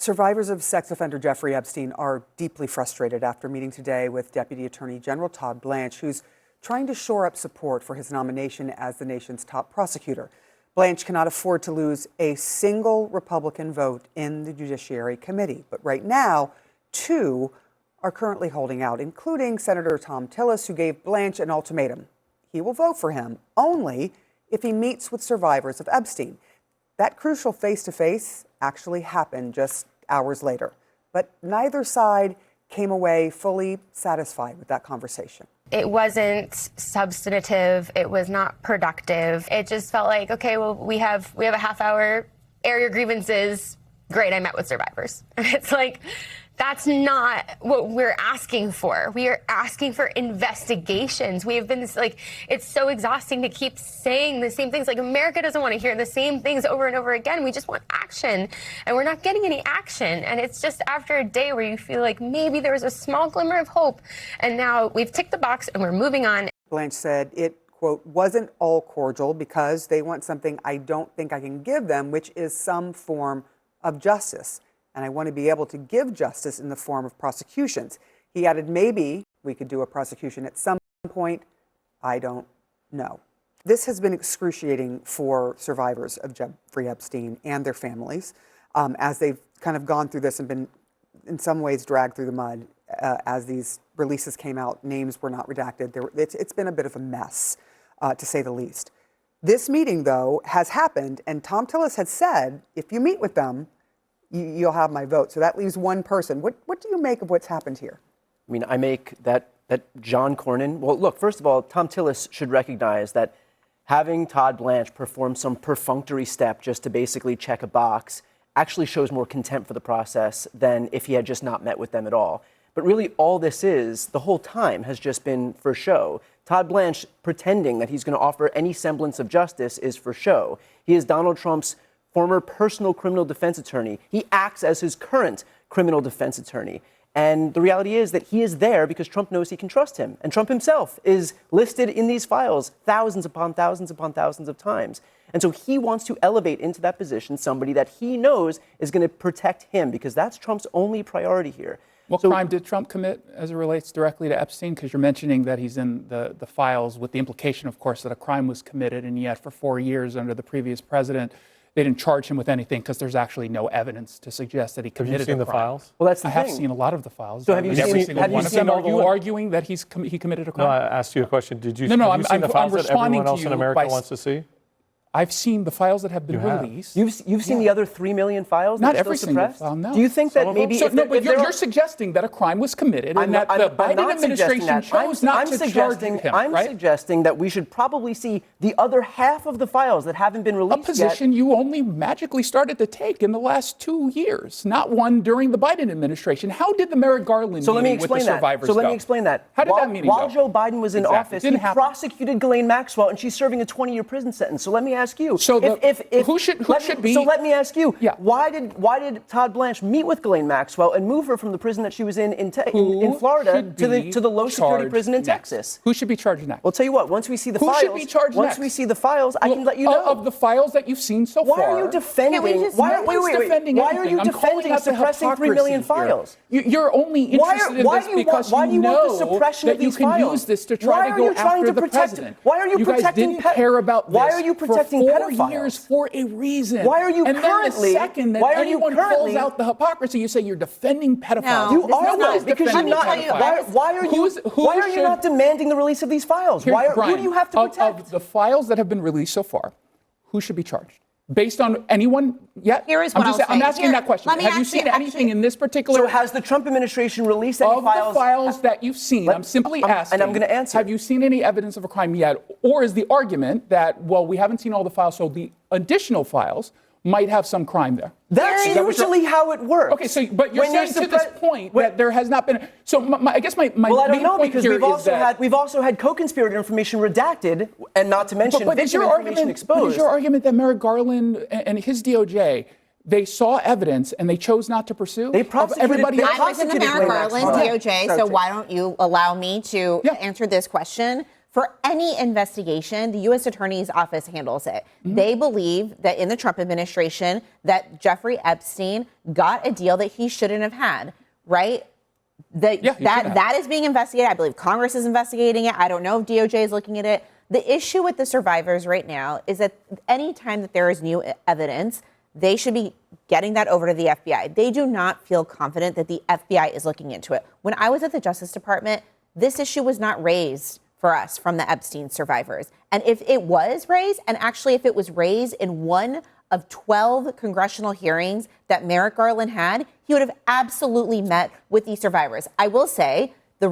Survivors of sex offender Jeffrey Epstein are deeply frustrated after meeting today with Deputy Attorney General Todd Blanche, who's trying to shore up support for his nomination as the nation's top prosecutor. Blanche cannot afford to lose a single Republican vote in the Judiciary Committee. But right now, two are currently holding out, including Senator Thom Tillis, who gave Blanche an ultimatum. He will vote for him only if he meets with survivors of Epstein. That crucial face-to-face actually happened just hours later. But neither side came away fully satisfied with that conversation. It wasn't substantive. It was not productive. It just felt like, okay, well, we have a half hour, air your grievances. Great, I met with survivors. And it's like, that's not what we're asking for. We are asking for investigations. We have been it's so exhausting to keep saying the same things. Like, America doesn't want to hear the same things over and over again. We just want action, and we're not getting any action. And it's just after a day where you feel like maybe there was a small glimmer of hope, and now we've ticked the box and we're moving on. Blanche said it, quote, wasn't all cordial because they want something I don't think I can give them, which is some form of justice. And I want to be able to give justice in the form of prosecutions. He added, maybe we could do a prosecution at some point. I don't know. This has been excruciating for survivors of Jeffrey Epstein and their families as they've kind of gone through this and been, in some ways, dragged through the mud as these releases came out. Names were not redacted. It's been a bit of a mess, to say the least. This meeting, though, has happened, and Thom Tillis had said, if you meet with them, you'll have my vote. So that leaves one person. What do you make of what's happened here? I mean, I make that John Cornyn. Well, look, first of all, Thom Tillis should recognize that having Todd Blanche perform some perfunctory step just to basically check a box actually shows more contempt for the process than if he had just not met with them at all. But really, all this is, the whole time, has just been for show. Todd Blanche pretending that he's going to offer any semblance of justice is for show. He is Donald Trump's former personal criminal defense attorney. He acts as his current criminal defense attorney. And the reality is that he is there because Trump knows he can trust him. And Trump himself is listed in these files thousands upon thousands upon thousands of times. And so he wants to elevate into that position somebody that he knows is going to protect him, because that's Trump's only priority here. What crime did Trump commit as it relates directly to Epstein? Because you're mentioning that he's in the files with the implication, of course, that a crime was committed, and yet for 4 years under the previous president, they didn't charge him with anything because there's actually no evidence to suggest that he committed a crime. Have you seen the files? Well, that's the thing. I have seen a lot of the files. So have you seen Are you arguing that he committed a crime? No, I asked you a question. Have you seen the files that everyone else in America wants to see? I've seen the files that have been released. You've seen the other 3 million files? Not every single file, no. Do you think that maybe... But you're suggesting that a crime was committed and that the Biden administration chose not to charge him, I'm suggesting that we should probably see the other half of the files that haven't been released yet. A position you only magically started to take in the last 2 years, not one during the Biden administration. How did the Merrick Garland meeting with the survivors go? So let me explain that. How did that meeting go? While Joe Biden was in office, he prosecuted Ghislaine Maxwell, and she's serving a 20-year prison sentence. So let me ask you. So who should be? So let me ask you. Yeah. Why did Todd Blanche meet with Ghislaine Maxwell and move her from the prison that she was in Florida to the low security prison in Texas? Who should be charged next? Well, tell you what. Once we see the files, who should be charged next? Once we see the files, I can let you know. Of the files that you've seen so far. Why are you defending? Why are you defending suppressing 3 million files? You're only interested in this because you know that you can use this to try to go after the president. Why are you protecting? You guys didn't care about this. Why are you protecting pedophiles? 4 years for a reason. Why are you and currently? Then the second that anyone calls out the hypocrisy, you say you're defending pedophiles. No, you are not, because you're not. Why are you not demanding the release of these files? Who do you have to protect? Of the files that have been released so far, who should be charged? Based on anyone yet? Here is what I'm asking that question. Have you seen anything in this particular? So has the Trump administration released any files? Of the files that you've seen, I'm simply asking. And I'm going to answer. Have you seen any evidence of a crime yet? Or is the argument that, well, we haven't seen all the files, so the additional files might have some crime there? That's usually how it works. Okay, so but you're saying to this point that there has not been. So I guess my well, I don't know, because we've also had co-conspirator information redacted, and not to mention victim information exposed. But is your argument that Merrick Garland and his DOJ, they saw evidence and they chose not to pursue? They prosecuted everybody else. I was in the Merrick Garland DOJ, so why don't you allow me to answer this question? For any investigation, the U.S. Attorney's Office handles it. They believe that in the Trump administration that Jeffrey Epstein got a deal that he shouldn't have had, right? That is being investigated. I believe Congress is investigating it. I don't know if DOJ is looking at it. The issue with the survivors right now is that any time that there is new evidence, they should be getting that over to the FBI. They do not feel confident that the FBI is looking into it. When I was at the Justice Department, this issue was not raised for us from the Epstein survivors. And if it was raised, and actually if it was raised in one of 12 congressional hearings that Merrick Garland had, he would have absolutely met with these survivors. I will say the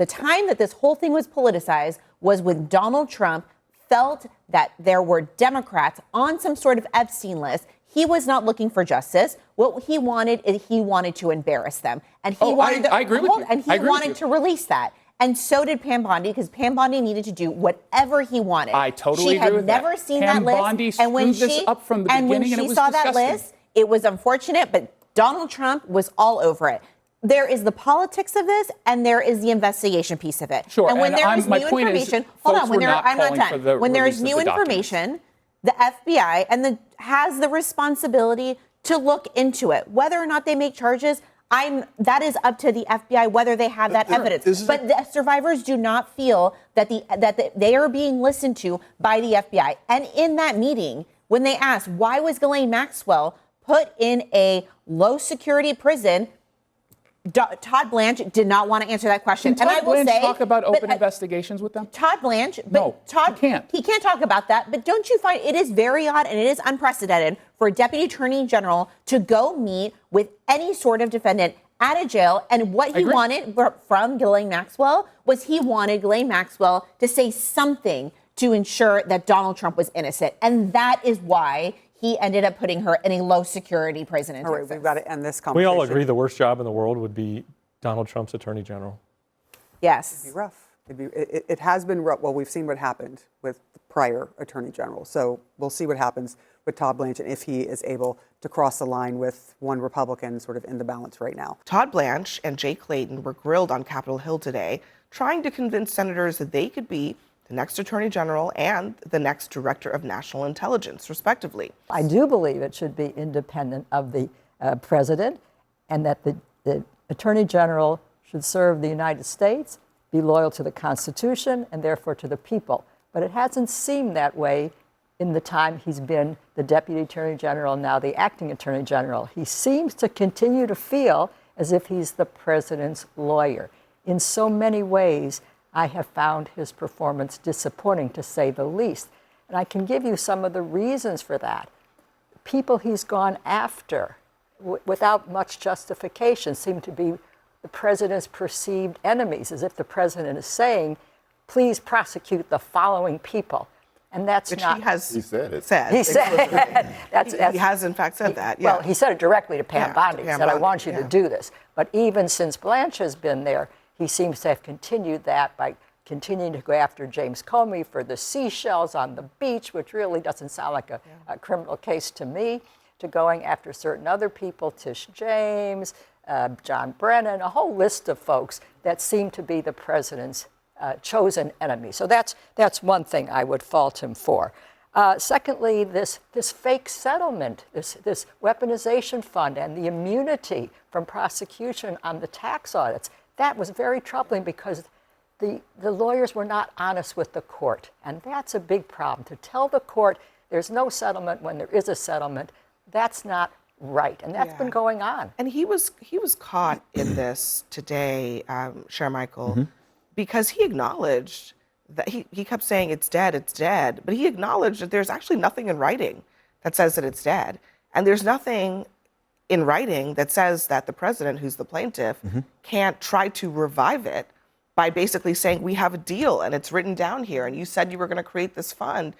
time that this whole thing was politicized was when Donald Trump felt that there were Democrats on some sort of Epstein list. He was not looking for justice. What he wanted is he wanted to embarrass them. And he wanted I agree with you. And he wanted to release that. And so did Pam Bondi, because Pam Bondi needed to do whatever he wanted. I totally agree with that. She had never seen Pam that list. Bondi screwed this up from the beginning, and it was saw that disgusting. list, it was unfortunate, but Donald Trump was all over it. There is the politics of this, and there is the investigation piece of it. Sure. And when there is my new point information, is, hold folks on. When were there, not I'm not calling for done. the When there release is of new the documents. information, the FBI has the responsibility to look into it, whether or not they make charges. That is up to the FBI whether they have that evidence. But the survivors do not feel that they are being listened to by the FBI. And in that meeting, when they asked why was Ghislaine Maxwell put in a low security prison, Todd Blanche did not want to answer that question. Can Todd and I will Blanche talk about open but, investigations with them? Todd Blanche, but No, Todd he can't. He can't talk about that. But don't you find it is very odd and it is unprecedented for a deputy attorney general to go meet with any sort of defendant at a jail? And what he wanted from Ghislaine Maxwell was he wanted Ghislaine Maxwell to say something to ensure that Donald Trump was innocent. And that is why he ended up putting her in a low security prison in All right, Texas. we've got to end this We conversation. all agree the worst job in the world would be Donald Trump's attorney general. Yes. It'd be rough. It has been rough. Well, we've seen what happened with the prior attorney general. So we'll see what happens with Todd Blanche and if he is able to cross the line with one Republican sort of in the balance right now. Todd Blanche and Jay Clayton were grilled on Capitol Hill today, trying to convince senators that they could be the next attorney general and the next director of national intelligence, respectively. I do believe it should be independent of the president, and that the attorney general should serve the United States, be loyal to the Constitution, and therefore to the people. But it hasn't seemed that way in the time he's been the deputy attorney general, now the acting attorney general. He seems to continue to feel as if he's the president's lawyer. In so many ways, I have found his performance disappointing, to say the least. And I can give you some of the reasons for that. People he's gone after without much justification seem to be the president's perceived enemies, as if the president is saying, please prosecute the following people. And that's Which not... he said. He said... He has, in fact, said that, Well, he said it directly to Pam Bondi. He said, I want you to do this. But even since Blanche has been there, he seems to have continued that by continuing to go after James Comey for the seashells on the beach, which really doesn't sound like a criminal case to me, to going after certain other people, Tish James, John Brennan, a whole list of folks that seem to be the president's chosen enemy. So that's one thing I would fault him for. Secondly, this fake settlement, this weaponization fund and the immunity from prosecution on the tax audits, that was very troubling because the lawyers were not honest with the court. And that's a big problem. To tell the court there's no settlement when there is a settlement, that's not right. And that's been going on. And he was caught in this today, Chair Michael, because he acknowledged that he kept saying it's dead, but he acknowledged that there's actually nothing in writing that says that it's dead. And there's nothing in writing that says that the president, who's the plaintiff, can't try to revive it by basically saying, we have a deal and it's written down here and you said you were going to create this fund.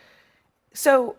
So,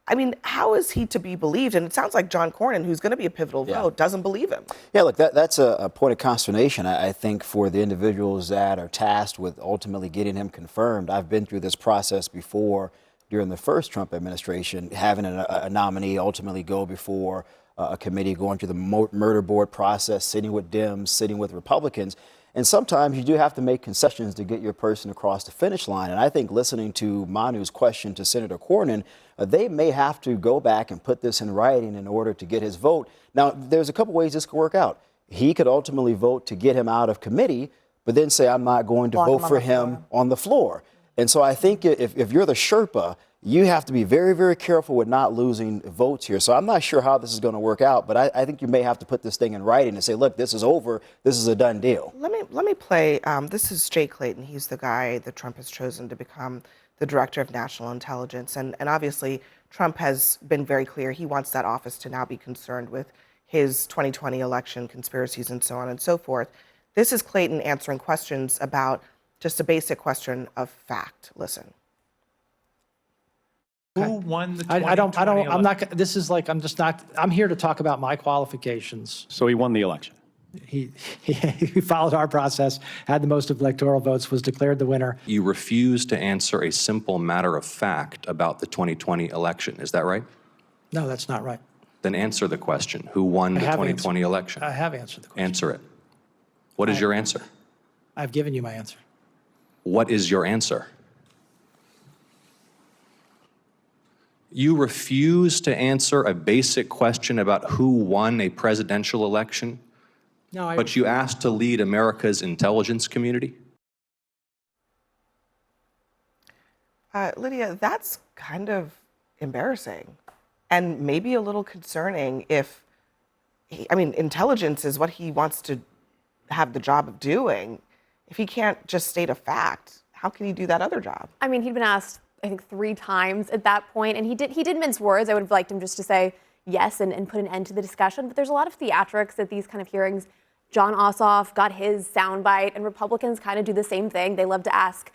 I mean, how is he to be believed? And it sounds like John Cornyn, who's going to be a pivotal vote, doesn't believe him. Yeah, look, that's a point of consternation, I think, for the individuals that are tasked with ultimately getting him confirmed. I've been through this process before during the first Trump administration, having a nominee ultimately go before a committee, going through the murder board process, sitting with Dems, sitting with Republicans. And sometimes you do have to make concessions to get your person across the finish line. And I think listening to Manu's question to Senator Cornyn, they may have to go back and put this in writing in order to get his vote. Now, there's a couple ways this could work out. He could ultimately vote to get him out of committee, but then say, I'm not going to vote for him on the floor. And so I think if you're the Sherpa, you have to be very, very careful with not losing votes here. So I'm not sure how this is going to work out, but I think you may have to put this thing in writing and say, look, this is over. This is a done deal. Let me play. This is Jay Clayton. He's the guy that Trump has chosen to become the director of national intelligence. And obviously, Trump has been very clear. He wants that office to now be concerned with his 2020 election conspiracies and so on and so forth. This is Clayton answering questions about just a basic question of fact. Listen. Who won the 2020 election? I'm not, this is like, I'm here to talk about my qualifications. So he won the election. He followed our process, had the most electoral votes, was declared the winner. You refused to answer a simple matter of fact about the 2020 election. Is that right? No, that's not right. Then answer the question. Who won the 2020 election? I have answered the question. Answer it. What is your answer? I've given you my answer. What is your answer? You refuse to answer a basic question about who won a presidential election, but you asked to lead America's intelligence community? Lydia, that's kind of embarrassing and maybe a little concerning if, intelligence is what he wants to have the job of doing. If he can't just state a fact, how can he do that other job? I mean, he'd been asked, I think, 3 times at that point, and he did mince words. I would have liked him just to say yes and put an end to the discussion. But there's a lot of theatrics at these kind of hearings. John Ossoff got his soundbite, and Republicans kind of do the same thing. They love to ask,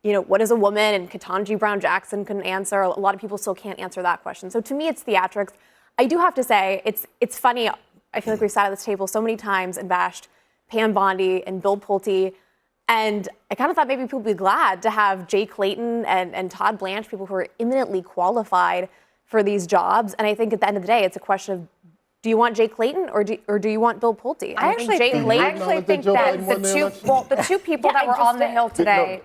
what is a woman? And Ketanji Brown Jackson couldn't answer. A lot of people still can't answer that question. So to me, it's theatrics. I do have to say, it's funny. I feel like we've sat at this table so many times and bashed Pam Bondi and Bill Pulte. And I kind of thought maybe people would be glad to have Jay Clayton and Todd Blanche, people who are eminently qualified for these jobs. And I think at the end of the day, it's a question of, do you want Jay Clayton or do you want Bill Pulte? I actually think that the two people that were on the Hill today.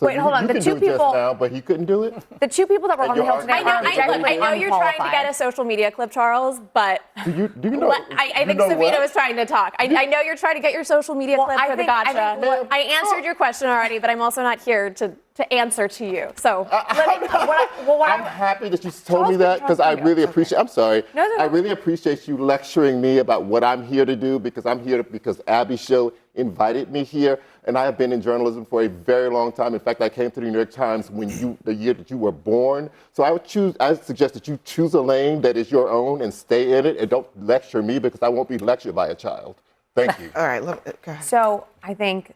Wait, hold on. The two people now, but he couldn't do it. The two people that were on the Hill today. I know you're trying to get a social media clip, Charles, but do you know? I think Savita was trying to talk. I know you're trying to get your social media clip for the gotcha. I answered your question already, but I'm also not here to answer to you. So I'm happy that you told me that because I really appreciate. I'm sorry. I really appreciate you lecturing me about what I'm here to do because I'm here because Abby's show invited me here, and I have been in journalism for a very long time. In fact, I came to the New York Times the year that you were born. So I suggest that you choose a lane that is your own and stay in it, and don't lecture me because I won't be lectured by a child. Thank you. All right, go ahead. So I think,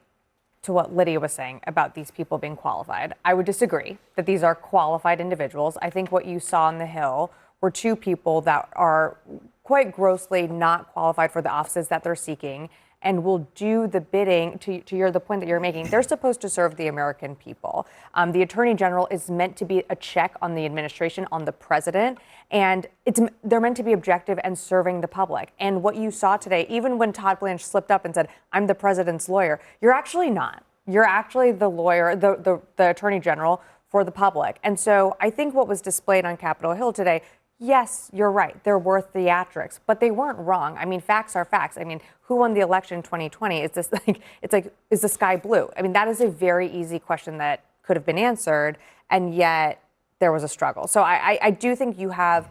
to what Lydia was saying about these people being qualified, I would disagree that these are qualified individuals. I think what you saw on the Hill were two people that are quite grossly not qualified for the offices that they're seeking and will do the bidding, to the point that you're making. They're supposed to serve the American people. The Attorney General is meant to be a check on the administration, on the president, and they're meant to be objective and serving the public. And what you saw today, even when Todd Blanche slipped up and said, I'm the president's lawyer, you're actually not. You're actually the lawyer, the Attorney General for the public. And so I think what was displayed on Capitol Hill today, yes, you're right. There were theatrics, but they weren't wrong. I mean, facts are facts. I mean, who won the election in 2020? Is the sky blue? I mean, that is a very easy question that could have been answered, and yet there was a struggle. So I do think you have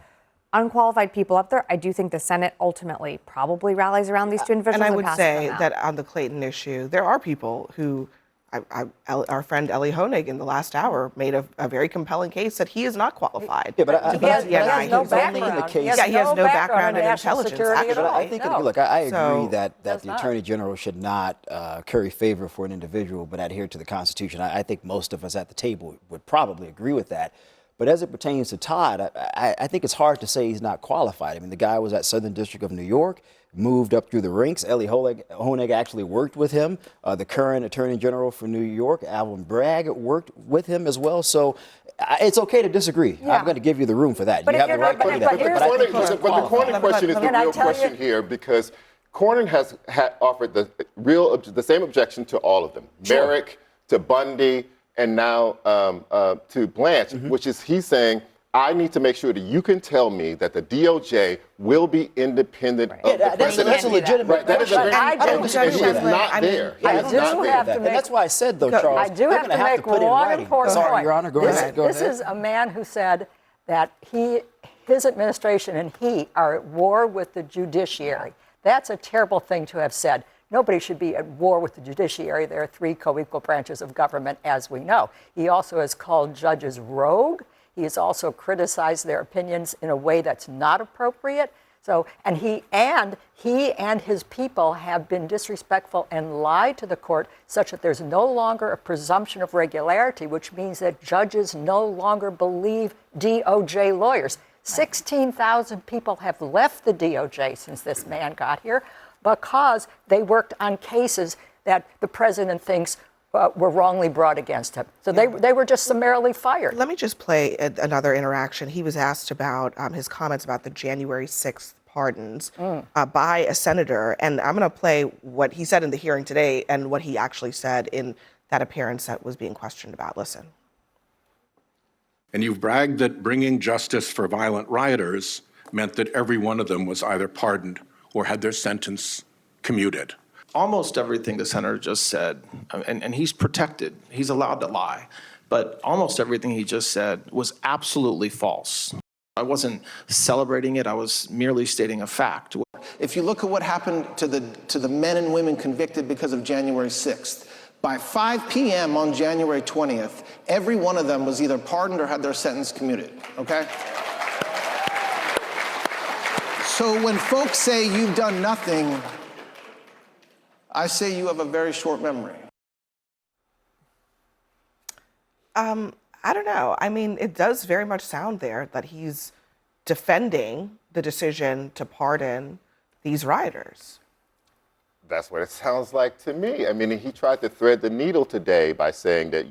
unqualified people up there. I do think the Senate ultimately probably rallies around these two individuals. And I would say that on the Clayton issue, there are people who, our friend Ellie Honig in the last hour made a very compelling case that he is not qualified. Yeah, but he has no background. He has no background in intelligence. Actually, I think, look, I agree that the Attorney General should not curry favor for an individual, but adhere to the Constitution. I think most of us at the table would probably agree with that. But as it pertains to Todd, I think it's hard to say he's not qualified. I mean, the guy was at Southern District of New York, moved up through the ranks. Ellie Honig actually worked with him. The current Attorney General for New York, Alvin Bragg, worked with him as well. So it's okay to disagree. Yeah. I'm going to give you the room for that. But you have the right to do that. But the Cornyn question is the real question here, because Cornyn has offered the same objection to all of them. Sure. Merrick, to Bundy, and now to Blanche, which is he's saying, I need to make sure that you can tell me that the DOJ will be independent of the president. That's a legitimate question. And he is not there. And that's why I said, though, Charles, I do have to make one important Sorry, point. Your Honor, go ahead. This is a man who said that his administration and he are at war with the judiciary. That's a terrible thing to have said. Nobody should be at war with the judiciary. There are 3 co-equal branches of government, as we know. He also has called judges rogue. He has also criticized their opinions in a way that's not appropriate. So, and he and his people have been disrespectful and lied to the court such that there's no longer a presumption of regularity, which means that judges no longer believe DOJ lawyers. 16,000 people have left the DOJ since this man got here because they worked on cases that the president thinks were wrongly brought against him. So they were just summarily fired. Let me just play another interaction. He was asked about his comments about the January 6th pardons by a senator. And I'm going to play what he said in the hearing today and what he actually said in that appearance that was being questioned about. Listen. And you've bragged that bringing justice for violent rioters meant that every one of them was either pardoned or had their sentence commuted. Almost everything the senator just said, and he's protected, he's allowed to lie, but almost everything he just said was absolutely false. I wasn't celebrating it, I was merely stating a fact. If you look at what happened to the men and women convicted because of January 6th, by 5 p.m. on January 20th, every one of them was either pardoned or had their sentence commuted, okay? So when folks say you've done nothing, I say you have a very short memory. I don't know. I mean, it does very much sound there that he's defending the decision to pardon these rioters. That's what it sounds like to me. I mean, he tried to thread the needle today by saying that,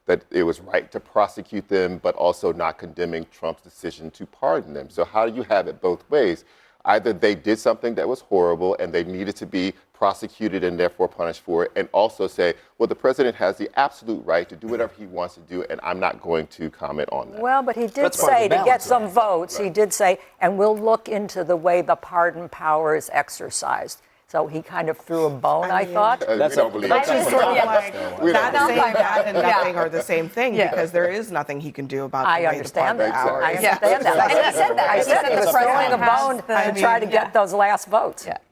that it was right to prosecute them, but also not condemning Trump's decision to pardon them. So how do you have it both ways? Either they did something that was horrible and they needed to be prosecuted and therefore punished for it, and also say, well, the president has the absolute right to do whatever he wants to do, and I'm not going to comment on that. Well, but he did say to get some votes, he did say, and we'll look into the way the pardon power is exercised. So he kind of threw a bone, I thought. That's don't believe that. That and nothing are the same thing because there is nothing he can do about the way the pardon power. I understand that. And he said that. He said he was throwing a bone to try to get those last votes. Yeah.